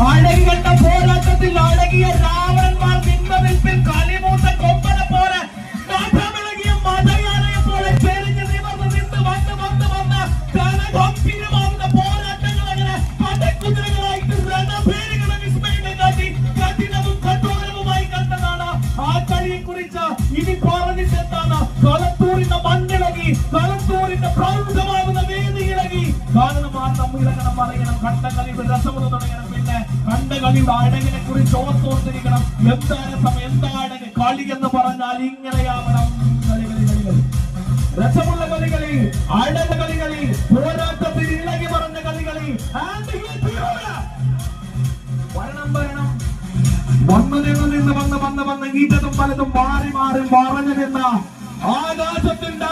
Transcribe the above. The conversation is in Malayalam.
അഴകികണ്ട പോരാട്ടത്തിൽ അഴകിയ രാവണന്മാർ നിന്നതിൽ കളിമൂത്ത കൊമ്പന പോലെ നാട്ടമിളകിയ മതയാനയെ പോലെ ചെരിഞ്ഞ് നിവർന്ന് നിന്ന് വന്ന് കനഗംഭീരമാവുന്ന പോരാട്ടങ്ങൾ അങ്ങനെ പടക്കുതിരകളായിട്ട് രണഭേരികളെ വിസ്മയം കാട്ടി കഠിനവും കഠോരവുമായി കണ്ടതാണ്. ആ കളിയെ കുറിച്ച് ഇനി പറഞ്ഞിട്ടെന്താണ്? കളത്തൂരിന്റെ മണ്ണിളകി, കളത്തൂരിന്റെ പ്രൗഢമാകുന്ന വേദിയിളകി കാരണം ആ തമ്മിലകണം പറയണം. കണ്ട കളിയുടെ രസമെന്ന് തുടങ്ങണം. പിന്നെ കണ്ട കളിയുടെ അഴകിനെ കുറിച്ച് ഓർത്തോർത്തിരിക്കണം. എന്താ രസം, എന്താ അഴക്? കളി എന്ന് പറഞ്ഞാൽ ഇങ്ങനെയാവണം. കളികൾ രസമുള്ള കളികളിൽ, അഴക കളികളിൽ, പോരാട്ടത്തിൽ ഇളകി പറഞ്ഞ കളികളിൽ വരണം വന്നതിൽ നിന്ന് വന്ന് ഈറ്റതും പലതും മാറി മറഞ്ഞു നിന്ന ആകാശത്തിന്റെ